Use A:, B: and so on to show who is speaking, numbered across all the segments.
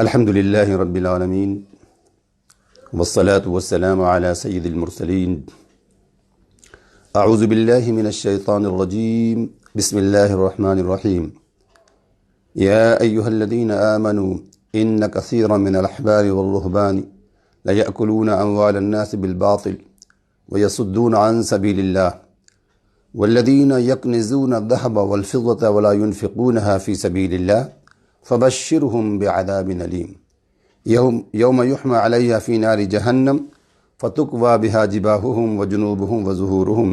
A: الحمد لله رب العالمين والصلاة والسلام على سيد المرسلين. أعوذ بالله من الشيطان الرجيم. بسم الله الرحمن الرحيم. يا أيها الذين آمنوا إن كثيرا من الأحبار والرهبان ليأكلون أموال الناس بالباطل ويصدون عن سبيل الله والذين يكنزون الذهب والفضة ولا ينفقونها في سبيل الله فبشرهم بعذاب أليم يوم يحمى عليها في نار جهنم فتكوى بها جباههم وجنوبهم وظهورهم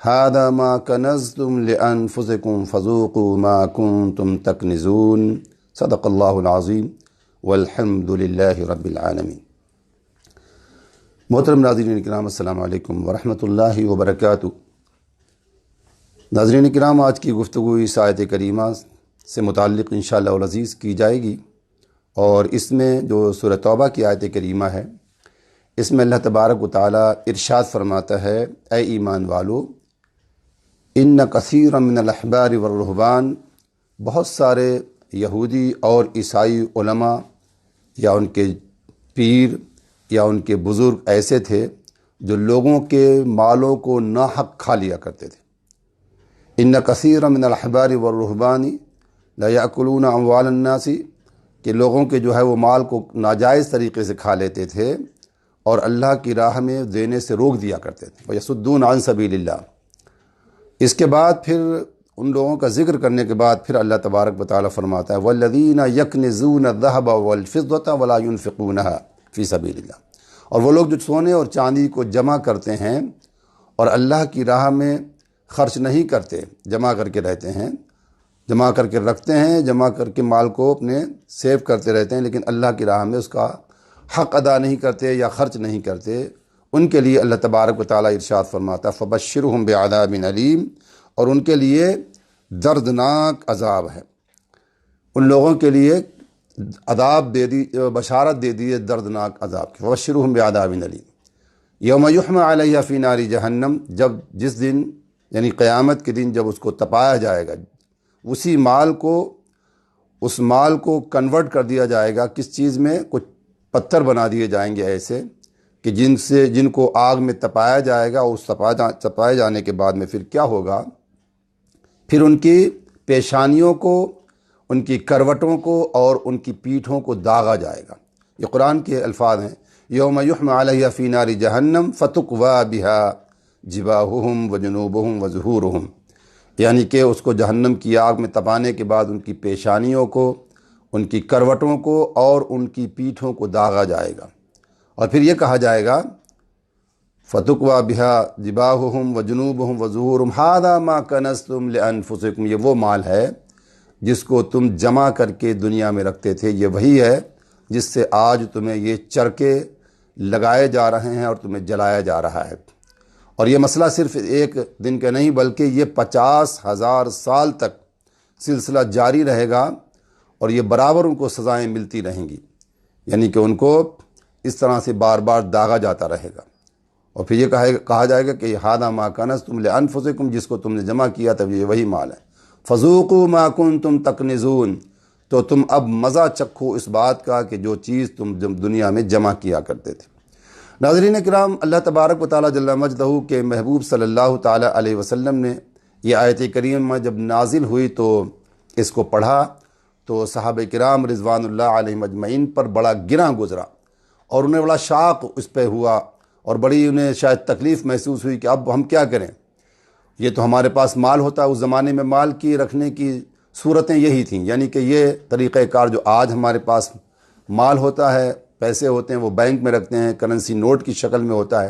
A: هذا ما كنزتم لأنفسكم فذوقوا ما كنتم تكنزون. صدق اللہ العظیم والحمد للہ رب العالمین. محترم ناظرین کرام، السلام علیکم ورحمۃ اللہ وبرکاتہ. ناظرین کرام، آج کی گفتگو اس آیت کریمہ سے متعلق انشاءاللہ العزیز کی جائے گی، اور اس میں جو سورہ توبہ کی آیت کریمہ ہے، اس میں اللہ تبارک و تعالی ارشاد فرماتا ہے: اے ایمان والو، ان کثیرا من الاحبار والرہبان، بہت سارے یہودی اور عیسائی علماء یا ان کے پیر یا ان کے بزرگ ایسے تھے جو لوگوں کے مالوں کو ناحق کھا لیا کرتے تھے. ان کثیرا من الاحبار والرہبان لا یاکلون اموال الناس، کہ لوگوں کے جو ہے وہ مال کو ناجائز طریقے سے کھا لیتے تھے اور اللہ کی راہ میں دینے سے روک دیا کرتے تھے. ویصدون عن سبیل اللہ. اس کے بعد پھر ان لوگوں کا ذکر کرنے کے بعد پھر اللہ تبارک و تعالیٰ فرماتا ہے: والذین یکنزون الذهب والفضة ولا ينفقونها فی سبیل اللہ. اور وہ لوگ جو سونے اور چاندی کو جمع کرتے ہیں اور اللہ کی راہ میں خرچ نہیں کرتے، جمع کر کے رہتے ہیں، جمع کر کے رکھتے ہیں، جمع کر کے مال کو اپنے سیو کرتے رہتے ہیں، لیکن اللہ کی راہ میں اس کا حق ادا نہیں کرتے یا خرچ نہیں کرتے، ان کے لیے اللہ تبارک و تعالیٰ ارشاد فرماتا: فبشرہم بعذاب علیم. اور ان کے لیے دردناک عذاب ہے. ان لوگوں کے لیے عذاب دے دی، بشارت دے دی دردناک عذاب کی. فبشرہم بعذاب علیم یوم یحمى علیہ فی نار جہنم. جس دن یعنی قیامت کے دن جب اس کو تپایا جائے گا، اس مال کو کنورٹ کر دیا جائے گا کس چیز میں؟ کچھ پتھر بنا دیے جائیں گے ایسے کہ جن کو آگ میں تپایا جائے گا. اس تپائے جانے کے بعد میں پھر کیا ہوگا؟ پھر ان کی پیشانیوں کو، ان کی کروٹوں کو اور ان کی پیٹھوں کو داغا جائے گا. یہ قرآن کے الفاظ ہیں: یوم یحمى علیہ فی نار جہنم فتکوی بہا جباہہم وجنوبہم وظہورہم. یعنی کہ اس کو جہنم کی آگ میں تپانے کے بعد ان کی پیشانیوں کو، ان کی کروٹوں کو اور ان کی پیٹھوں کو داغا جائے گا. اور پھر یہ کہا جائے گا: فَتُكْوَى بِهَا جِبَاهُهُمْ وَجُنُوبُهُمْ وَظُهُورُهُمْ هَذَا مَا كَنَزْتُمْ لِأَنفُسِكُمْ. یہ وہ مال ہے جس کو تم جمع کر کے دنیا میں رکھتے تھے، یہ وہی ہے جس سے آج تمہیں یہ چرکے لگائے جا رہے ہیں اور تمہیں جلایا جا رہا ہے. اور یہ مسئلہ صرف ایک دن کا نہیں، بلکہ یہ 50,000 سال تک سلسلہ جاری رہے گا، اور یہ برابر ان کو سزائیں ملتی رہیں گی. یعنی کہ ان کو اس طرح سے بار بار داغا جاتا رہے گا. اور پھر یہ کہا جائے گا کہ ہذا ما کنزتم لانفسکم، جس کو تم نے جمع کیا تھا یہ وہی مال ہے. فذوقوا ما کنتم تکنزون. تو تم اب مزہ چکھو اس بات کا کہ جو چیز تم دنیا میں جمع کیا کرتے تھے. ناظرین کرام، اللہ تبارک و تعالیٰ جل مجدہ کے محبوب صلی اللہ تعالیٰ علیہ وسلم نے یہ آیت کریمہ جب نازل ہوئی تو اس کو پڑھا تو صحابہ کرام رضوان اللہ علیہم اجمعین پر بڑا گراں گزرا، اور انہیں بڑا شاق اس پہ ہوا، اور بڑی انہیں شاید تکلیف محسوس ہوئی کہ اب ہم کیا کریں. یہ تو ہمارے پاس مال ہوتا، اس زمانے میں مال کی رکھنے کی صورتیں یہی تھیں. یعنی کہ یہ طریقہ کار جو آج ہمارے پاس مال ہوتا ہے، پیسے ہوتے ہیں، وہ بینک میں رکھتے ہیں، کرنسی نوٹ کی شکل میں ہوتا ہے.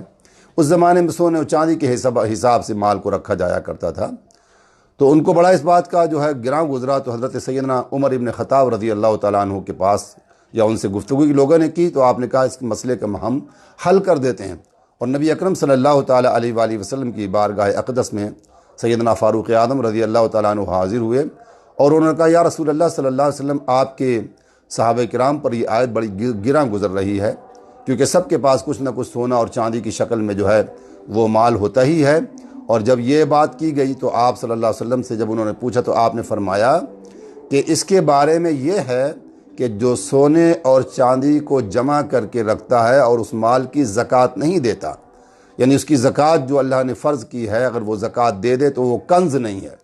A: اس زمانے میں سونے اور چاندی کے حساب سے مال کو رکھا جایا کرتا تھا. تو ان کو بڑا اس بات کا جو ہے گراں گزرا. تو حضرت سیدنا عمر ابن خطاب رضی اللہ تعالیٰ عنہ کے پاس یا ان سے گفتگو کی لوگوں نے کی، تو آپ نے کہا اس مسئلے کا ہم حل کر دیتے ہیں. اور نبی اکرم صلی اللہ تعالیٰ علیہ وآلہ وسلم کی بارگاہ اقدس میں سیدنا فاروق اعظم رضی اللہ تعالیٰ عنہ حاضر ہوئے، اور انہوں نے کہا: یا رسول اللہ صلی اللہ علیہ وسلم، آپ کے صحابہ کرام پر یہ آیت بڑی گراں گزر رہی ہے، کیونکہ سب کے پاس کچھ نہ کچھ سونا اور چاندی کی شکل میں جو ہے وہ مال ہوتا ہی ہے. اور جب یہ بات کی گئی تو آپ صلی اللہ علیہ وسلم سے جب انہوں نے پوچھا تو آپ نے فرمایا کہ اس کے بارے میں یہ ہے کہ جو سونے اور چاندی کو جمع کر کے رکھتا ہے اور اس مال کی زکوٰۃ نہیں دیتا، یعنی اس کی زکوٰۃ جو اللہ نے فرض کی ہے اگر وہ زکوٰۃ دے دے تو وہ کنز نہیں ہے،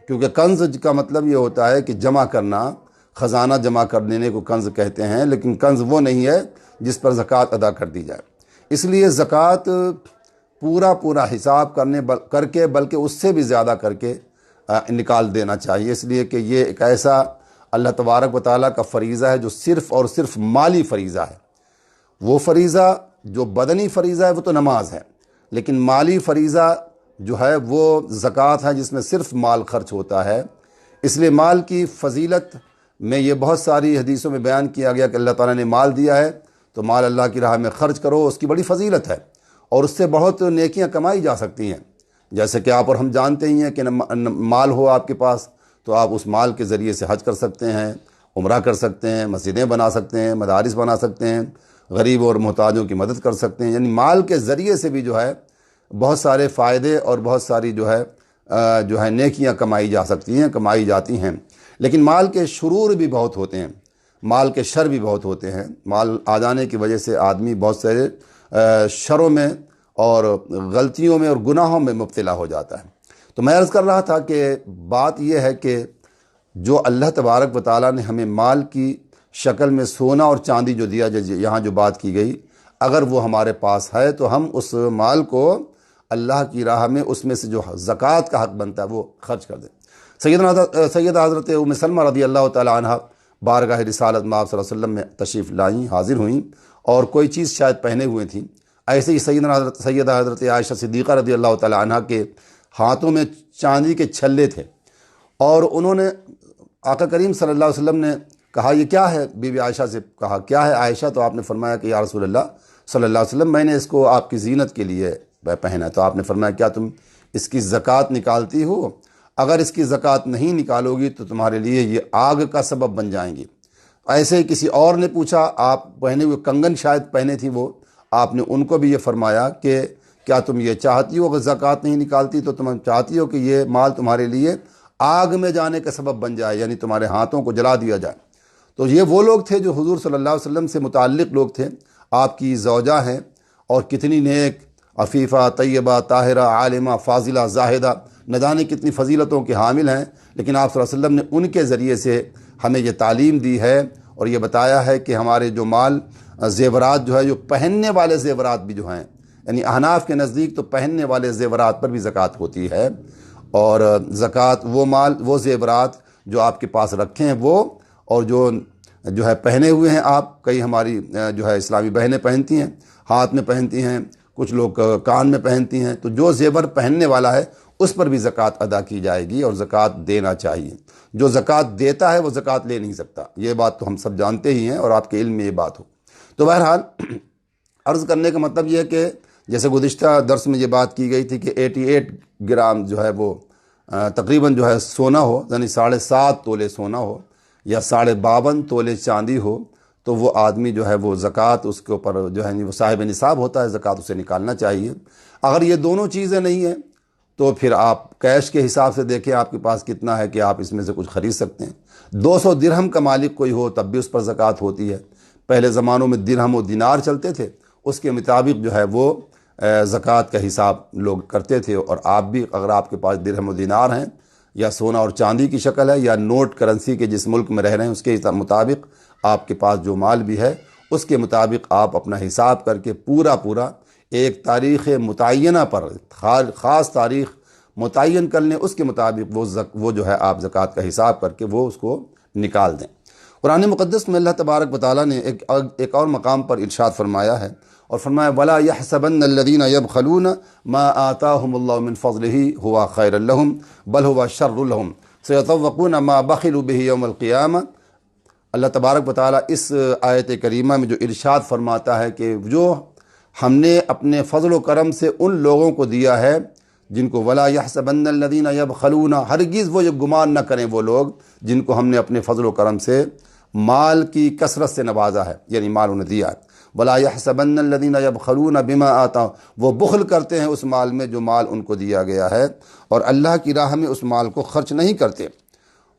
A: کیونکہ کنز کا مطلب یہ ہوتا ہے کہ جمع کرنا، خزانہ جمع کر دینے کو کنز کہتے ہیں، لیکن کنز وہ نہیں ہے جس پر زکوٰۃ ادا کر دی جائے۔ اس لیے زکوٰۃ پورا حساب کر کے بلکہ اس سے بھی زیادہ کر کے نکال دینا چاہیے، اس لیے کہ یہ ایک ایسا اللہ تبارک و تعالیٰ کا فریضہ ہے جو صرف اور صرف مالی فریضہ ہے۔ وہ فریضہ جو بدنی فریضہ ہے وہ تو نماز ہے، لیکن مالی فریضہ جو ہے وہ زکوٰۃ ہے جس میں صرف مال خرچ ہوتا ہے۔ اس لیے مال کی فضیلت میں یہ بہت ساری حدیثوں میں بیان کیا گیا کہ اللہ تعالیٰ نے مال دیا ہے تو مال اللہ کی راہ میں خرچ کرو، اس کی بڑی فضیلت ہے اور اس سے بہت نیکیاں کمائی جا سکتی ہیں۔ جیسے کہ آپ اور ہم جانتے ہی ہیں کہ مال ہو آپ کے پاس تو آپ اس مال کے ذریعے سے حج کر سکتے ہیں، عمرہ کر سکتے ہیں، مسجدیں بنا سکتے ہیں، مدارس بنا سکتے ہیں، غریب اور محتاجوں کی مدد کر سکتے ہیں، یعنی مال کے ذریعے سے بھی جو ہے بہت سارے فائدے اور بہت ساری جو ہے نیکیاں کمائی جا سکتی ہیں، کمائی جاتی ہیں۔ لیکن مال کے شرور بھی بہت ہوتے ہیں، مال کے شر بھی بہت ہوتے ہیں۔ مال آ جانے کی وجہ سے آدمی بہت سارے شروں میں اور غلطیوں میں اور گناہوں میں مبتلا ہو جاتا ہے۔ تو میں عرض کر رہا تھا کہ بات یہ ہے کہ جو اللہ تبارک و تعالیٰ نے ہمیں مال کی شکل میں سونا اور چاندی جو دیا، یہاں جو بات کی گئی، اگر وہ ہمارے پاس ہے تو ہم اس مال کو اللہ کی راہ میں اس میں سے جو زکوٰۃ کا حق بنتا ہے وہ خرچ کر دیں۔ سیدہ حضرت ام سلمہ رضی اللہ تعالی عنہ بارگاہ رسالت میں آپ صلی اللہ علیہ وسلم میں تشریف لائیں، حاضر ہوئیں اور کوئی چیز شاید پہنے ہوئے تھیں۔ ایسے ہی سیدہ حضرت عائشہ صدیقہ رضی اللہ تعالی عنہ کے ہاتھوں میں چاندی کے چھلے تھے اور انہوں نے آقا کریم صلی اللہ علیہ وسلم نے کہا یہ کیا ہے؟ بی بی عائشہ سے کہا کیا ہے عائشہ؟ تو آپ نے فرمایا کہ یا رسول اللہ صلی اللہ علیہ وسلم میں نے اس کو آپ کی زینت کے لیے پہنا۔ تو آپ نے فرمایا کیا تم اس کی زکوٰۃ نکالتی ہو؟ اگر اس کی زکوٰۃ نہیں نکالو گی تو تمہارے لیے یہ آگ کا سبب بن جائیں گی۔ ایسے ہی کسی اور نے پوچھا، آپ پہنے ہوئے کنگن شاید پہنے تھی وہ، آپ نے ان کو بھی یہ فرمایا کہ کیا تم یہ چاہتی ہو اگر زکوٰۃ نہیں نکالتی تو تم چاہتی ہو کہ یہ مال تمہارے لیے آگ میں جانے کا سبب بن جائے، یعنی تمہارے ہاتھوں کو جلا دیا جائے۔ تو یہ وہ لوگ تھے جو حضور صلی اللہ علیہ وسلم سے متعلق لوگ تھے، آپ کی زوجہ ہیں اور کتنی نیک، عفیفہ، طیبہ، طاہرہ، عالمہ، فاضلہ، زاہدہ، نہ جانے کتنی فضیلتوں کے حامل ہیں، لیکن آپ صلی اللہ علیہ وسلم نے ان کے ذریعے سے ہمیں یہ تعلیم دی ہے اور یہ بتایا ہے کہ ہمارے جو مال زیورات جو ہے، جو پہننے والے زیورات بھی جو ہیں، یعنی احناف کے نزدیک تو پہننے والے زیورات پر بھی زکوٰۃ ہوتی ہے، اور زکوٰۃ وہ مال، وہ زیورات جو آپ کے پاس رکھے ہیں وہ، اور جو ہے پہنے ہوئے ہیں آپ، کئی ہماری جو ہے اسلامی بہنیں پہنتی ہیں، ہاتھ میں پہنتی ہیں، کچھ لوگ کان میں پہنتی ہیں، تو جو زیور پہننے والا ہے اس پر بھی زکوٰۃ ادا کی جائے گی اور زکوٰۃ دینا چاہیے۔ جو زکوٰۃ دیتا ہے وہ زکوٰۃ لے نہیں سکتا، یہ بات تو ہم سب جانتے ہی ہیں اور آپ کے علم میں یہ بات ہو۔ تو بہرحال عرض کرنے کا مطلب یہ ہے کہ جیسے گزشتہ درس میں یہ بات کی گئی تھی کہ 88 گرام جو ہے وہ تقریباً جو ہے سونا ہو، یعنی 7.5 تولے سونا ہو یا 52.5 تولے چاندی ہو، تو وہ آدمی جو ہے وہ زکوٰۃ اس کے اوپر جو ہے وہ صاحب نصاب ہوتا ہے، زکوٰۃ اسے نکالنا چاہیے۔ اگر یہ دونوں چیزیں نہیں ہیں تو پھر آپ کیش کے حساب سے دیکھیں آپ کے پاس کتنا ہے کہ آپ اس میں سے کچھ خرید سکتے ہیں۔ 200 درہم کا مالک کوئی ہو تب بھی اس پر زکوٰۃ ہوتی ہے۔ پہلے زمانوں میں درہم و دینار چلتے تھے، اس کے مطابق جو ہے وہ زکوٰۃ کا حساب لوگ کرتے تھے، اور آپ بھی اگر آپ کے پاس درہم و دینار ہیں یا سونا اور چاندی کی شکل ہے یا نوٹ کرنسی کے جس ملک میں رہ رہے ہیں اس کے مطابق آپ کے پاس جو مال بھی ہے اس کے مطابق آپ اپنا حساب کر کے پورا ایک تاریخ متعینہ پر خاص تاریخ متعین کر لیں، اس کے مطابق وہ جو ہے آپ زکوٰۃ کا حساب کر کے وہ اس کو نکال دیں۔ قرآن مقدس میں اللہ تبارک و تعالیٰ نے ایک اور مقام پر ارشاد فرمایا ہے اور فرمایا وَلَا يَحْسَبَنَّ الَّذِينَ يَبْخَلُونَ مَا آتَاهُمُ اللَّهُ مِنْ فَضْلِهِ هُوَ خَيْرًا لَهُمْ بَلْ هُوَ شَرٌّ لَهُمْ سَيَطَوَّقُونَ مَا بَخِلُوا بِهِ يَوْمَ الْقِيَامَةِ۔ اللہ تبارک و تعالیٰ اس آیت کریمہ میں جو ارشاد فرماتا ہے کہ جو ہم نے اپنے فضل و کرم سے ان لوگوں کو دیا ہے جن کو وَلَا يَحْسَبَنَّ الَّذِينَ يَبْخَلُونَ، ہرگز وہ یہ گمان نہ کریں وہ لوگ جن کو ہم نے اپنے فضل و کرم سے مال کی کثرت سے نوازا ہے، یعنی مال انہیں دیا ہے۔ وَلَا يَحْسَبَنَّ الَّذِينَ يَبْخَلُونَ بِمَا آتَاهُمْ، وہ بخل کرتے ہیں اس مال میں جو مال ان کو دیا گیا ہے، اور اللہ کی راہ میں اس مال کو خرچ نہیں کرتے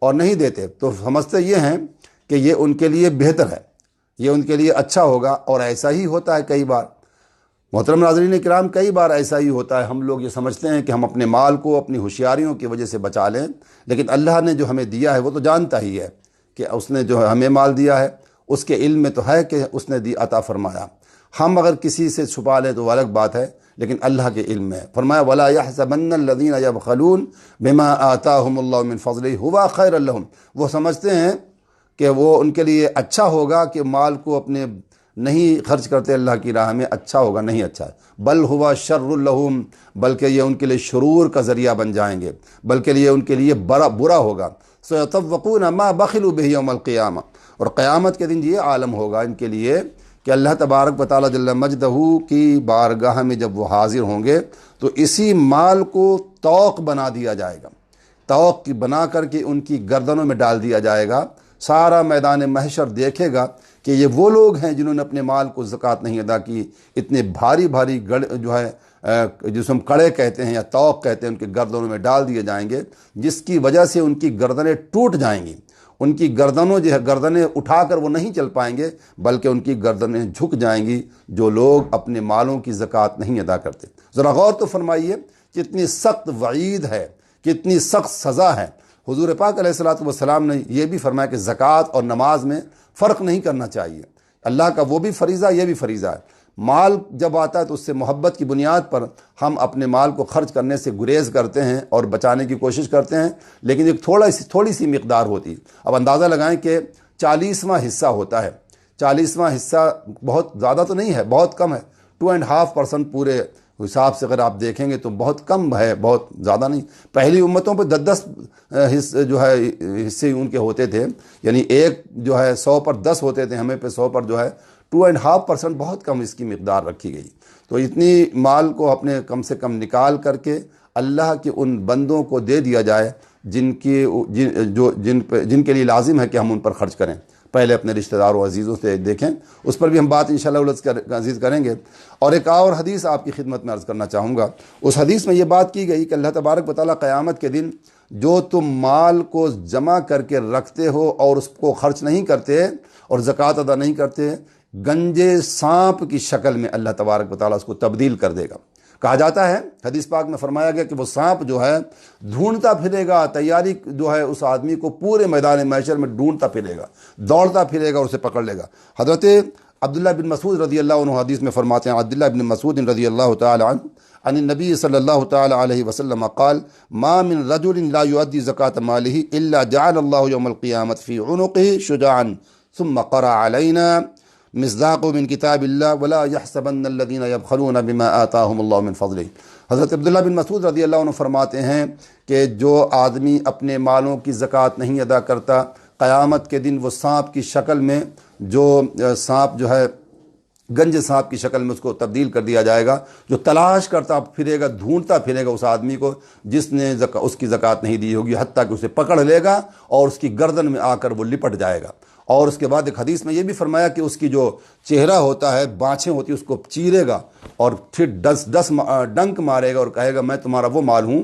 A: اور نہیں دیتے۔ تو سمجھتے یہ ہیں کہ یہ ان کے لیے بہتر ہے، یہ ان کے لیے اچھا ہوگا، اور ایسا ہی ہوتا ہے کئی بار۔ محترم ناظرین کرام، کئی بار ایسا ہی ہوتا ہے، ہم لوگ یہ سمجھتے ہیں کہ ہم اپنے مال کو اپنی ہوشیاریوں کی وجہ سے بچا لیں، لیکن اللہ نے جو ہمیں دیا ہے وہ تو جانتا ہی ہے کہ اس نے جو ہمیں مال دیا ہے اس کے علم میں تو ہے کہ اس نے عطا فرمایا۔ ہم اگر کسی سے چھپا لیں تو وہ الگ بات ہے، لیکن اللہ کے علم میں ہے۔ فرمایا وَلَا يَحْسَبَنَّ الَّذِينَ يَبْخَلُونَ بِمَا آتَاهُمُ اللَّهُ مِنْ فَضْلِهِ هُوَ خَيْرًا لَهُمْ، وہ سمجھتے ہیں کہ وہ ان کے لیے اچھا ہوگا کہ مال کو اپنے نہیں خرچ کرتے اللہ کی راہ میں، اچھا ہوگا، نہیں اچھا ہے، بل ہوا شر لہم، بلکہ یہ ان کے لیے شرور کا ذریعہ بن جائیں گے، بلکہ یہ ان کے لیے برا ہوگا۔ سَيَطَوَّقُونَ مَا بَخِلُوا بِهِ يَوْمَ الْقِيَامَةِ، اور قیامت کے دن یہ عالم ہوگا ان کے لیے کہ اللہ تبارک و تعالیٰ جل مجدہ کی بارگاہ میں جب وہ حاضر ہوں گے تو اسی مال کو طوق بنا دیا جائے گا، طوق بنا کر کے ان کی گردنوں میں ڈال دیا جائے گا۔ سارا میدان محشر دیکھے گا کہ یہ وہ لوگ ہیں جنہوں نے اپنے مال کو زکوٰۃ نہیں ادا کی، اتنے بھاری بھاری جو ہے جسے ہم کڑے کہتے ہیں یا طوق کہتے ہیں، ان کے گردنوں میں ڈال دیے جائیں گے، جس کی وجہ سے ان کی گردنیں ٹوٹ جائیں گی، ان کی گردنوں جو ہے گردنیں اٹھا کر وہ نہیں چل پائیں گے، بلکہ ان کی گردنیں جھک جائیں گی، جو لوگ اپنے مالوں کی زکوٰۃ نہیں ادا کرتے۔ ذرا غور تو فرمائیے کتنی سخت وعید ہے، کتنی سخت سزا ہے۔ حضور پاک علیہ الصلوۃ والسلام نے یہ بھی فرمایا کہ زکوٰۃ اور نماز میں فرق نہیں کرنا چاہیے، اللہ کا وہ بھی فریضہ، یہ بھی فریضہ ہے۔ مال جب آتا ہے تو اس سے محبت کی بنیاد پر ہم اپنے مال کو خرچ کرنے سے گریز کرتے ہیں اور بچانے کی کوشش کرتے ہیں، لیکن ایک تھوڑی سی مقدار ہوتی ہے۔ اب اندازہ لگائیں کہ 40واں حصہ ہوتا ہے، 40واں حصہ بہت زیادہ تو نہیں ہے، بہت کم ہے، 2.5% پورے حساب سے اگر آپ دیکھیں گے تو بہت کم ہے، بہت زیادہ نہیں۔ پہلی امتوں پہ 10 حصے جو ہے حصے ان کے ہوتے تھے، یعنی ایک جو ہے 100 پر 10 ہوتے تھے، ہمیں پہ 100 پر جو ہے 2.5% بہت کم اس کی مقدار رکھی گئی۔ تو اتنی مال کو اپنے کم سے کم نکال کر کے اللہ کے ان بندوں کو دے دیا جائے جن کے لیے لازم ہے کہ ہم ان پر خرچ کریں۔ پہلے اپنے رشتہ داروں عزیزوں سے دیکھیں، اس پر بھی ہم بات انشاءاللہ عزیز کریں گے۔ اور ایک اور حدیث آپ کی خدمت میں عرض کرنا چاہوں گا، اس حدیث میں یہ بات کی گئی کہ اللہ تبارک و تعالیٰ قیامت کے دن جو تم مال کو جمع کر کے رکھتے ہو اور اس کو خرچ نہیں کرتے اور زکوٰۃ ادا نہیں کرتے، گنجے سانپ کی شکل میں اللہ تبارک و تعالیٰ اس کو تبدیل کر دے گا۔ کہا جاتا ہے، حدیث پاک میں فرمایا گیا کہ وہ سانپ جو ہے ڈھونڈتا پھرے گا، تیاری جو ہے اس آدمی کو پورے میدان محشر میں ڈھونڈتا پھرے گا، دوڑتا پھرے گا اور اسے پکڑ لے گا۔ حضرت عبداللہ بن مسعود رضی اللہ عنہ حدیث میں فرماتے ہیں، عبداللہ بن مسعود رضی اللہ تعالی عنہ عن النبی صلی اللہ تعالی علیہ وسلم قال ما من رجل لا يؤدي زکاة ماله الا جعل الله يوم القیامة في عنقه شجاعا ثم قرأ علينا مصداق من کتاب اللہ ولا يحسبن الذين يبخلون بما آتاهم الله من فضله۔ حضرت عبداللہ بن مسعود رضی اللہ عنہ فرماتے ہیں کہ جو آدمی اپنے مالوں کی زکوٰۃ نہیں ادا کرتا، قیامت کے دن وہ سانپ کی شکل میں، جو سانپ جو ہے گنج سانپ کی شکل میں اس کو تبدیل کر دیا جائے گا، جو تلاش کرتا پھرے گا، ڈھونڈتا پھرے گا اس آدمی کو جس نے اس کی زکوٰۃ نہیں دی ہوگی، حتیٰ کہ اسے پکڑ لے گا اور اس کی گردن میں آ کر وہ لپٹ جائے گا۔ اور اس کے بعد ایک حدیث میں یہ بھی فرمایا کہ اس کی جو چہرہ ہوتا ہے، بانچیں ہوتی ہیں، اس کو چیرے گا اور پھر 10 ڈنک مارے گا اور کہے گا میں تمہارا وہ مال ہوں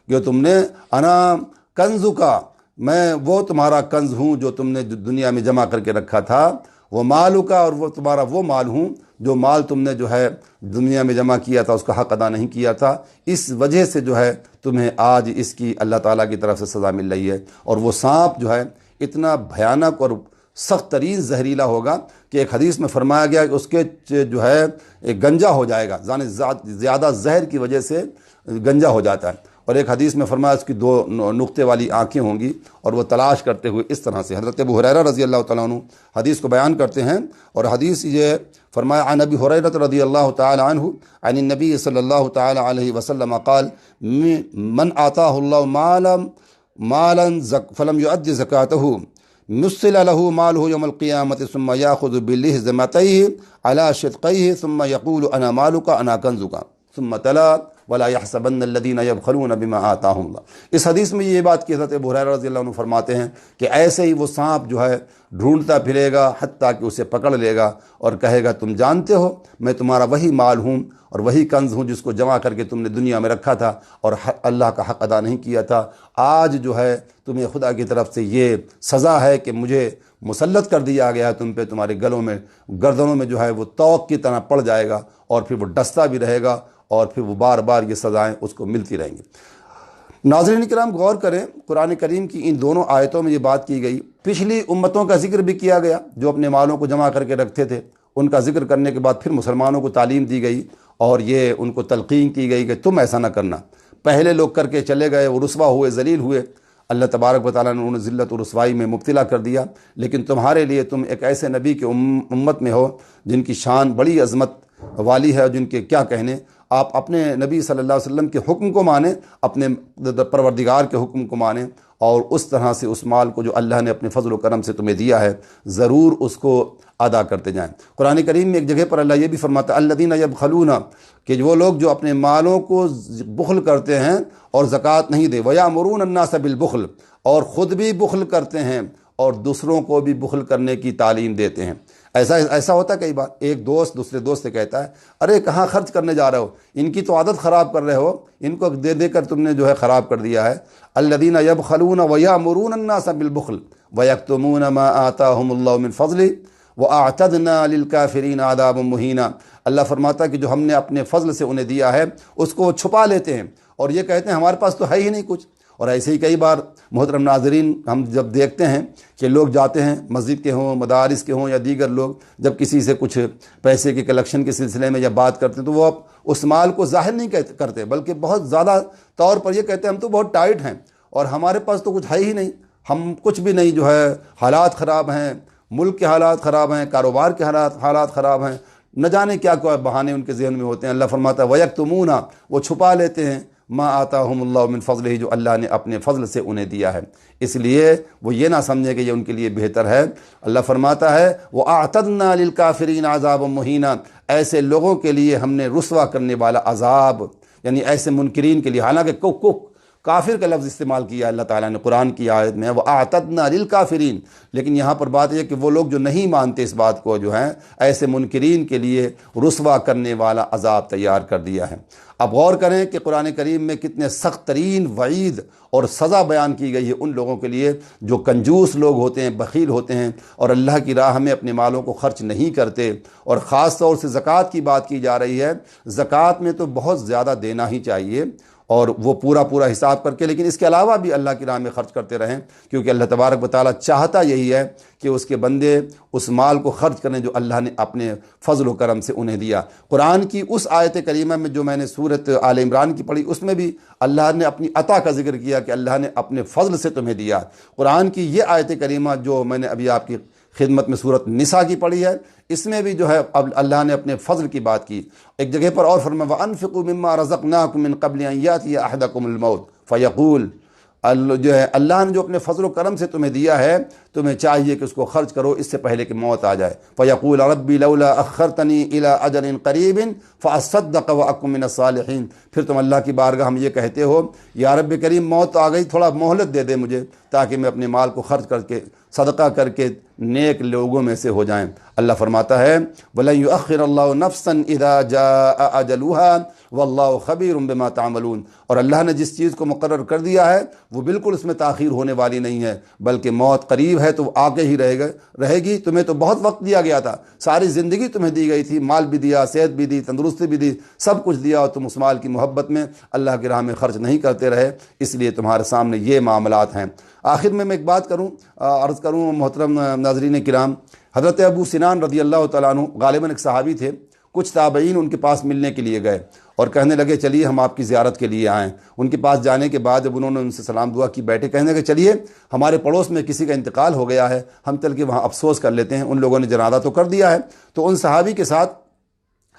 A: جو تم نے، انا کنز کا، میں وہ تمہارا کنز ہوں جو تم نے دنیا میں جمع کر کے رکھا تھا، وہ مالو کا، اور وہ تمہارا وہ مال ہوں جو مال تم نے جو ہے دنیا میں جمع کیا تھا، اس کا حق ادا نہیں کیا تھا، اس وجہ سے جو ہے تمہیں آج اس کی اللہ تعالیٰ کی طرف سے سزا مل رہی ہے۔ اور وہ سانپ جو ہے اتنا بھیانک اور سخت ترین زہریلا ہوگا کہ ایک حدیث میں فرمایا گیا کہ اس کے جو ہے ایک گنجا ہو جائے گا، زیادہ زہر کی وجہ سے گنجا ہو جاتا ہے۔ اور ایک حدیث میں فرمایا اس کی 2 نقطے والی آنکھیں ہوں گی اور وہ تلاش کرتے ہوئے اس طرح سے۔ حضرت ابو ہریرہ رضی اللہ تعالیٰ عنہ حدیث کو بیان کرتے ہیں، اور حدیث یہ فرمایا عن ابی ہریرہ رضی اللہ تعالی عنہ عن النبی صلی اللہ تعالی علیہ وسلم قال من آتاہ اللہ مالا فلم یؤد زکاتہ مثل له ماله يوم القيامة ثم يأخذ بلحظمتيه على شدقيه ثم يقول أنا مالك أنا كنزك ثم تلا ولا يحسبن الذين يبخلون بما آتاهم الله۔ اس حدیث میں یہ بات کہ حضرت ابو ہریرہ رضی اللہ عنہ فرماتے ہیں کہ ایسے ہی وہ سانپ جو ہے ڈھونڈتا پھرے گا حتیٰ کہ اسے پکڑ لے گا اور کہے گا تم جانتے ہو میں تمہارا وہی مال ہوں اور وہی کنز ہوں جس کو جمع کر کے تم نے دنیا میں رکھا تھا اور اللہ کا حق ادا نہیں کیا تھا، آج جو ہے تمہیں خدا کی طرف سے یہ سزا ہے کہ مجھے مسلط کر دیا گیا ہے تم پہ، تمہارے گلوں میں گردنوں میں جو ہے وہ توق کی طرح پڑ جائے گا، اور پھر وہ ڈستا بھی رہے گا، اور پھر وہ بار بار یہ سزائیں اس کو ملتی رہیں گی۔ ناظرین کرام غور کریں، قرآن کریم کی ان دونوں آیتوں میں یہ بات کی گئی، پچھلی امتوں کا ذکر بھی کیا گیا جو اپنے مالوں کو جمع کر کے رکھتے تھے، ان کا ذکر کرنے کے بعد پھر مسلمانوں کو تعلیم دی گئی اور یہ ان کو تلقین کی گئی کہ تم ایسا نہ کرنا۔ پہلے لوگ کر کے چلے گئے، وہ رسوا ہوئے، ذلیل ہوئے، اللہ تبارک و تعالیٰ نے انہیں ذلت و رسوائی میں مبتلا کر دیا، لیکن تمہارے لیے تم ایک ایسے نبی کی امت میں ہو جن کی شان بڑی عظمت والی ہے، اور جن کے کیا کہنے، آپ اپنے نبی صلی اللہ علیہ وسلم کے حکم کو مانیں، اپنے پروردگار کے حکم کو مانیں، اور اس طرح سے اس مال کو جو اللہ نے اپنے فضل و کرم سے تمہیں دیا ہے ضرور اس کو ادا کرتے جائیں۔ قرآن کریم میں ایک جگہ پر اللہ یہ بھی فرماتا ہے الذین یبخلون، کہ وہ لوگ جو اپنے مالوں کو بخل کرتے ہیں اور زکوٰۃ نہیں دے، ویامرون الناس بالبخل، اور خود بھی بخل کرتے ہیں اور دوسروں کو بھی بخل کرنے کی تعلیم دیتے ہیں۔ ایسا ہوتا ہے کئی بار، ایک دوست دوسرے دوست سے کہتا ہے ارے کہاں خرچ کرنے جا رہے ہو، ان کی تو عادت خراب کر رہے ہو، ان کو دے دے کر تم نے جو ہے خراب کر دیا ہے۔ الذین یبخلون ویامرون الناس بالبخل ویکتمون ما آتاہم اللہ من فضلہ وَأَعْتَدْنَا لِلْكَافِرِينَ عَذَابًا مُهِينًا۔ اللہ فرماتا ہے کہ جو ہم نے اپنے فضل سے انہیں دیا ہے اس کو چھپا لیتے ہیں اور یہ کہتے ہیں ہمارے پاس تو ہے ہی نہیں کچھ۔ اور ایسے ہی کئی بار محترم ناظرین ہم جب دیکھتے ہیں کہ لوگ جاتے ہیں، مسجد کے ہوں، مدارس کے ہوں یا دیگر لوگ، جب کسی سے کچھ پیسے کے کلیکشن کے سلسلے میں یا بات کرتے ہیں تو وہ اس مال کو ظاہر نہیں کرتے، بلکہ بہت زیادہ طور پر یہ کہتے ہیں ہم تو بہت ٹائٹ ہیں اور ہمارے پاس تو کچھ ہے ہی نہیں، ہم کچھ بھی نہیں، جو ہے حالات خراب ہیں، ملک کے حالات خراب ہیں، کاروبار کے حالات خراب ہیں، نہ جانے کیا کیا بہانے ان کے ذہن میں ہوتے ہیں۔ اللہ فرماتا ہے وَيَكْتُمُونَ، وہ چھپا لیتے ہیں، ما آتاہم اللہ من فضلہ، جو اللہ نے اپنے فضل سے انہیں دیا ہے، اس لیے وہ یہ نہ سمجھے کہ یہ ان کے لیے بہتر ہے۔ اللہ فرماتا ہے وَأَعْتَدْنَا لِلْكَافِرِينَ عَذَابًا مُهِينًا، ایسے لوگوں کے لیے ہم نے رسوا کرنے والا عذاب، یعنی ایسے منکرین کے لیے، حالانکہ کافر کا لفظ استعمال کیا اللہ تعالیٰ نے قرآن کی آیت میں، وَأَعْتَدْنَا لِلْكَافِرِينَ، لیکن یہاں پر بات یہ کہ وہ لوگ جو نہیں مانتے اس بات کو، جو ہیں ایسے منکرین کے لیے رسوا کرنے والا عذاب تیار کر دیا ہے۔ اب غور کریں کہ قرآن کریم میں کتنے سخت ترین وعید اور سزا بیان کی گئی ہے ان لوگوں کے لیے جو کنجوس لوگ ہوتے ہیں، بخیل ہوتے ہیں اور اللہ کی راہ میں اپنے مالوں کو خرچ نہیں کرتے، اور خاص طور سے زکوٰۃ کی بات کی جا رہی ہے۔ زکوٰۃ میں تو بہت زیادہ دینا ہی چاہیے اور وہ پورا حساب کر کے، لیکن اس کے علاوہ بھی اللہ کی راہ میں خرچ کرتے رہیں، کیونکہ اللہ تبارک و تعالیٰ چاہتا یہی ہے کہ اس کے بندے اس مال کو خرچ کریں جو اللہ نے اپنے فضل و کرم سے انہیں دیا۔ قرآن کی اس آیت کریمہ میں جو میں نے سورۃ آل عمران کی پڑھی، اس میں بھی اللہ نے اپنی عطا کا ذکر کیا کہ اللہ نے اپنے فضل سے تمہیں دیا۔ قرآن کی یہ آیت کریمہ جو میں نے ابھی آپ کی خدمت میں سورۃ نساء کی پڑھی ہے، اس میں بھی جو ہے اب اللہ نے اپنے فضل کی بات کی۔ ایک جگہ پر اور فرمایا وَأَنفِقُوا مِمَّا رَزَقْنَاكُم مِّن قَبْلِ أَن يَأْتِيَ أَحَدَكُمُ الْمَوْتُ فَيَقُولُ، جو ہے اللہ نے جو اپنے فضل و کرم سے تمہیں دیا ہے، تمہیں چاہیے کہ اس کو خرچ کرو اس سے پہلے کہ موت آ جائے۔ فَيَقُولُ رَبِّ لَوْلَا أَخَّرْتَنِي إِلَىٰ أَجَلٍ قَرِيبٍ فَأَصَّدَّقَ وَأَكُن مِّنَ الصَّالِحِينَ، پھر تم اللہ کی بارگاہ ہم یہ کہتے ہو یا رب کریم موت آ گئی، تھوڑا مہلت دے دے مجھے تاکہ میں اپنے مال کو خرچ کر کے صدقہ کر کے نیک لوگوں میں سے ہو جائیں۔ اللہ فرماتا ہے وَلَن يُؤَخِّرَ اللَّهُ نَفْسًا إِذَا جَاءَ أَجَلُهَا وَاللَّهُ خَبِيرٌ بِمَا تَعْمَلُونَ، اور اللہ نے جس چیز کو مقرر کر دیا ہے وہ بالکل اس میں تاخیر ہونے والی نہیں ہے، بلکہ موت قریب ہے تو آ کے ہی رہے گی۔ تمہیں تو بہت وقت دیا گیا تھا، ساری زندگی تمہیں دی گئی تھی، مال بھی دیا، صحت بھی دی، تندرستی بھی دی، سب کچھ دیا، اور تم اس مال کی محبت میں اللہ کی راہ میں خرچ نہیں کرتے رہے، اس لیے تمہارے سامنے یہ معاملات ہیں۔ آخر میں ایک بات عرض کروں محترم ناظرین کرام، حضرت ابو سنان رضی اللہ تعالیٰ عنہ غالباً ایک صحابی تھے، کچھ تابعین ان کے پاس ملنے کے لیے گئے اور کہنے لگے چلیے ہم آپ کی زیارت کے لیے آئیں۔ ان کے پاس جانے کے بعد جب انہوں نے ان سے سلام دعا کی، بیٹھے، کہنے لگے چلیے ہمارے پڑوس میں کسی کا انتقال ہو گیا ہے، ہم چل کے وہاں افسوس کر لیتے ہیں، ان لوگوں نے جنازہ تو کر دیا ہے۔ تو ان صحابی کے ساتھ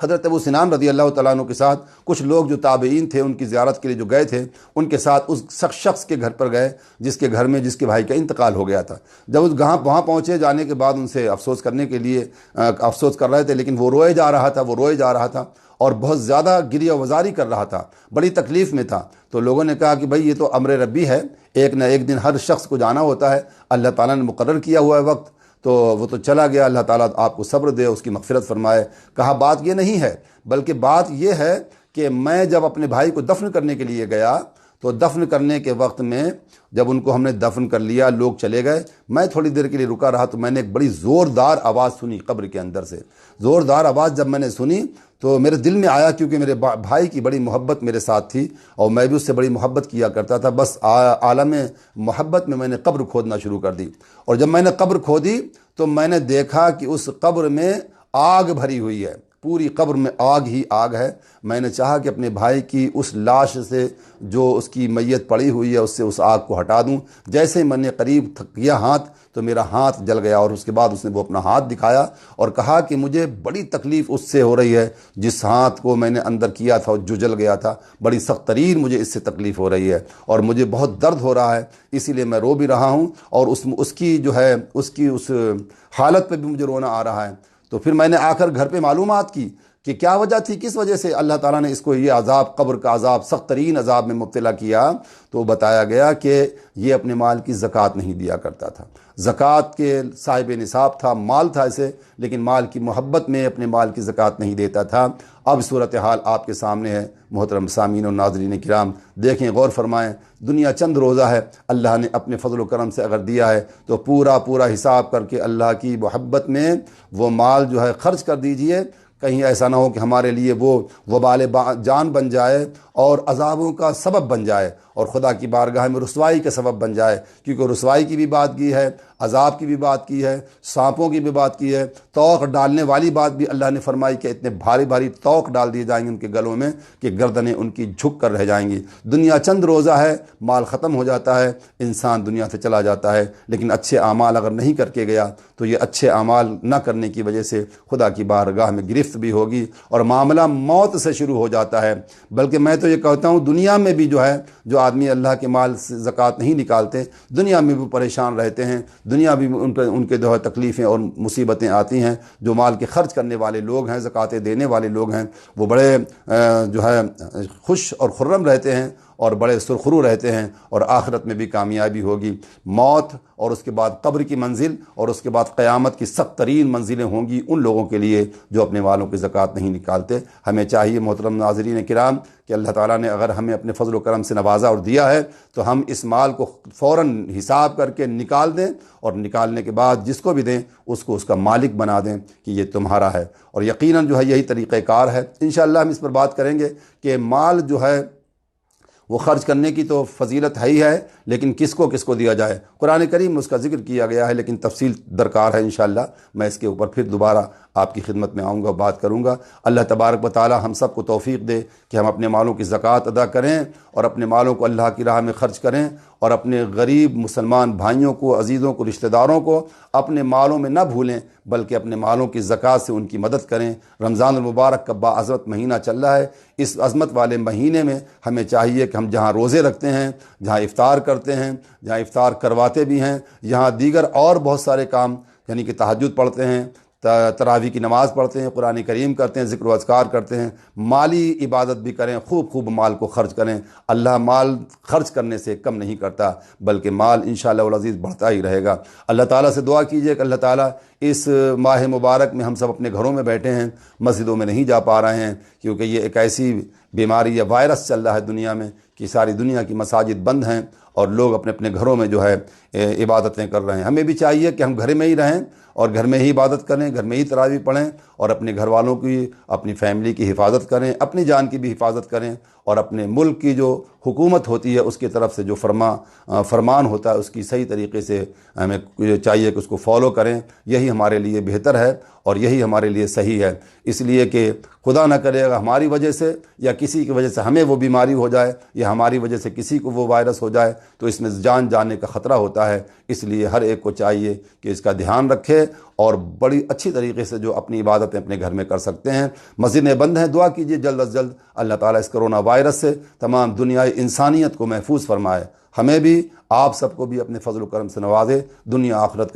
A: حضرت ابو سنان رضی اللہ تعالیٰ عنہ کے ساتھ کچھ لوگ جو تابعین تھے ان کی زیارت کے لیے جو گئے تھے، ان کے ساتھ اس شخص کے گھر پر گئے جس کے گھر میں جس کے بھائی کا انتقال ہو گیا تھا۔ جب وہاں پہنچے، جانے کے بعد ان سے افسوس کرنے کے لیے افسوس کر رہے تھے، لیکن وہ روئے جا رہا تھا اور بہت زیادہ گریہ وزاری کر رہا تھا، بڑی تکلیف میں تھا۔ تو لوگوں نے کہا کہ بھائی یہ تو امر ربی ہے، ایک نہ ایک دن ہر شخص کو جانا ہوتا ہے، اللہ تعالیٰ نے مقرر کیا ہوا ہے وقت، تو وہ تو چلا گیا، اللہ تعالیٰ آپ کو صبر دے، اس کی مغفرت فرمائے۔ کہا بات یہ نہیں ہے، بلکہ بات یہ ہے کہ میں جب اپنے بھائی کو دفن کرنے کے لیے گیا تو دفن کرنے کے وقت میں جب ان کو ہم نے دفن کر لیا، لوگ چلے گئے، میں تھوڑی دیر کے لیے رکا رہا تو میں نے ایک بڑی زوردار آواز سنی قبر کے اندر سے۔ زوردار آواز جب میں نے سنی تو میرے دل میں آیا، کیونکہ میرے بھائی کی بڑی محبت میرے ساتھ تھی اور میں بھی اس سے بڑی محبت کیا کرتا تھا، بس عالم محبت میں نے قبر کھودنا شروع کر دی۔ اور جب میں نے قبر کھودی تو میں نے دیکھا کہ اس قبر میں آگ بھری ہوئی ہے، پوری قبر میں آگ ہی آگ ہے۔ میں نے چاہا کہ اپنے بھائی کی اس لاش سے جو اس کی میت پڑی ہوئی ہے اس سے اس آگ کو ہٹا دوں۔ جیسے ہی میں نے قریب کیا ہاتھ تو میرا ہاتھ جل گیا، اور اس کے بعد اس نے وہ اپنا ہاتھ دکھایا اور کہا کہ مجھے بڑی تکلیف اس سے ہو رہی ہے، جس ہاتھ کو میں نے اندر کیا تھا جو جل گیا تھا، بڑی سخت ترین مجھے اس سے تکلیف ہو رہی ہے اور مجھے بہت درد ہو رہا ہے، اسی لیے میں رو بھی رہا ہوں، اور اس کی جو ہے اس حالت پہ بھی مجھے رونا آ رہا ہے۔ تو پھر میں نے آ کر گھر پہ معلومات کی کہ کیا وجہ تھی، کس وجہ سے اللہ تعالیٰ نے اس کو یہ عذاب، قبر کا عذاب، سخت ترین عذاب میں مبتلا کیا۔ تو بتایا گیا کہ یہ اپنے مال کی زکوٰۃ نہیں دیا کرتا تھا، زکوٰۃ کے صاحب نصاب تھا، مال تھا اسے، لیکن مال کی محبت میں اپنے مال کی زکوٰۃ نہیں دیتا تھا۔ اب صورتحال آپ کے سامنے ہے محترم سامعین و ناظرین کرام، دیکھیں، غور فرمائیں، دنیا چند روزہ ہے، اللہ نے اپنے فضل و کرم سے اگر دیا ہے تو پورا حساب کر کے اللہ کی محبت میں وہ مال جو ہے خرچ کر دیجئے، کہیں ایسا نہ ہو کہ ہمارے لیے وہ وبال جان بن جائے اور عذابوں کا سبب بن جائے اور خدا کی بارگاہ میں رسوائی کا سبب بن جائے، کیونکہ رسوائی کی بھی بات کی ہے، عذاب کی بھی بات کی ہے، سانپوں کی بھی بات کی ہے، توق ڈالنے والی بات بھی اللہ نے فرمائی کہ اتنے بھاری توق ڈال دیے جائیں گے ان کے گلوں میں کہ گردنیں ان کی جھک کر رہ جائیں گی۔ دنیا چند روزہ ہے، مال ختم ہو جاتا ہے، انسان دنیا سے چلا جاتا ہے، لیکن اچھے اعمال اگر نہیں کر کے گیا تو یہ اچھے اعمال نہ کرنے کی وجہ سے خدا کی بارگاہ میں گرفت بھی ہوگی اور معاملہ موت سے شروع ہو جاتا ہے۔ بلکہ میں تو یہ کہتا ہوں دنیا میں بھی جو ہے، جو آدمی اللہ کے مال سے زکوٰۃ نہیں نکالتے، دنیا میں بھی پریشان رہتے ہیں، دنیا بھی ان کے جو ہے تکلیفیں اور مصیبتیں آتی ہیں۔ جو مال کے خرچ کرنے والے لوگ ہیں، زکوٰتیں دینے والے لوگ ہیں، وہ بڑے جو ہے خوش اور خرم رہتے ہیں اور بڑے سرخرو رہتے ہیں، اور آخرت میں بھی کامیابی ہوگی۔ موت اور اس کے بعد قبر کی منزل اور اس کے بعد قیامت کی سخت ترین منزلیں ہوں گی ان لوگوں کے لیے جو اپنے والوں کی زکوٰۃ نہیں نکالتے۔ ہمیں چاہیے محترم ناظرین کرام کہ اللہ تعالیٰ نے اگر ہمیں اپنے فضل و کرم سے نوازا اور دیا ہے تو ہم اس مال کو فوراً حساب کر کے نکال دیں، اور نکالنے کے بعد جس کو بھی دیں اس کو اس کا مالک بنا دیں کہ یہ تمہارا ہے، اور یقیناً جو ہے یہی طریقہ کار ہے۔ انشاءاللہ ہم اس پر بات کریں گے کہ مال جو ہے وہ خرچ کرنے کی تو فضیلت ہے ہی ہے، لیکن کس کو دیا جائے، قرآن کریم میں اس کا ذکر کیا گیا ہے، لیکن تفصیل درکار ہے۔ انشاءاللہ میں اس کے اوپر پھر دوبارہ آپ کی خدمت میں آؤں گا، بات کروں گا۔ اللہ تبارک و تعالی ہم سب کو توفیق دے کہ ہم اپنے مالوں کی زکوٰۃ ادا کریں اور اپنے مالوں کو اللہ کی راہ میں خرچ کریں، اور اپنے غریب مسلمان بھائیوں کو، عزیزوں کو، رشتہ داروں کو اپنے مالوں میں نہ بھولیں، بلکہ اپنے مالوں کی زکوٰۃ سے ان کی مدد کریں۔ رمضان المبارک کا باعظمت مہینہ چل رہا ہے، اس عظمت والے مہینے میں ہمیں چاہیے کہ ہم جہاں روزے رکھتے ہیں، جہاں افطار کرتے ہیں، جہاں افطار کرواتے بھی ہیں، یہاں دیگر اور بہت سارے کام، یعنی کہ تہجد پڑھتے ہیں، تراویح کی نماز پڑھتے ہیں، قرآن کریم کرتے ہیں، ذکر و اذکار کرتے ہیں، مالی عبادت بھی کریں، خوب مال کو خرچ کریں۔ اللہ مال خرچ کرنے سے کم نہیں کرتا، بلکہ مال انشاءاللہ العزیز بڑھتا ہی رہے گا۔ اللہ تعالیٰ سے دعا کیجئے کہ اللہ تعالیٰ اس ماہ مبارک میں ہم سب اپنے گھروں میں بیٹھے ہیں، مسجدوں میں نہیں جا پا رہے ہیں، کیونکہ یہ ایک ایسی بیماری یا وائرس چل رہا ہے دنیا میں کہ ساری دنیا کی مساجد بند ہیں اور لوگ اپنے اپنے گھروں میں جو ہے عبادتیں کر رہے ہیں۔ ہمیں بھی چاہیے کہ ہم گھر میں ہی رہیں اور گھر میں ہی عبادت کریں، گھر میں ہی تراویح پڑھیں، اور اپنے گھر والوں کی، اپنی فیملی کی حفاظت کریں، اپنی جان کی بھی حفاظت کریں، اور اپنے ملک کی جو حکومت ہوتی ہے اس کی طرف سے جو فرمان ہوتا ہے اس کی صحیح طریقے سے ہمیں چاہیے کہ اس کو فالو کریں۔ یہی ہمارے لیے بہتر ہے اور یہی ہمارے لیے صحیح ہے، اس لیے کہ خدا نہ کرے گا ہماری وجہ سے یا کسی کی وجہ سے ہمیں وہ بیماری ہو جائے، یا ہماری وجہ سے کسی کو وہ وائرس ہو جائے تو اس میں جان جانے کا خطرہ ہوتا ہے۔ اس لیے ہر ایک کو چاہیے کہ اس کا دھیان رکھے اور بڑی اچھی طریقے سے جو اپنی عبادتیں اپنے گھر میں کر سکتے ہیں۔ مسجدیں بند ہیں، دعا کیجیے جلد از جلد اللہ تعالیٰ اس کرونا وائرس سے تمام دنیائے انسانیت کو محفوظ فرمائے، ہمیں بھی، آپ سب کو بھی اپنے فضل و کرم سے نوازے، دنیا آخرت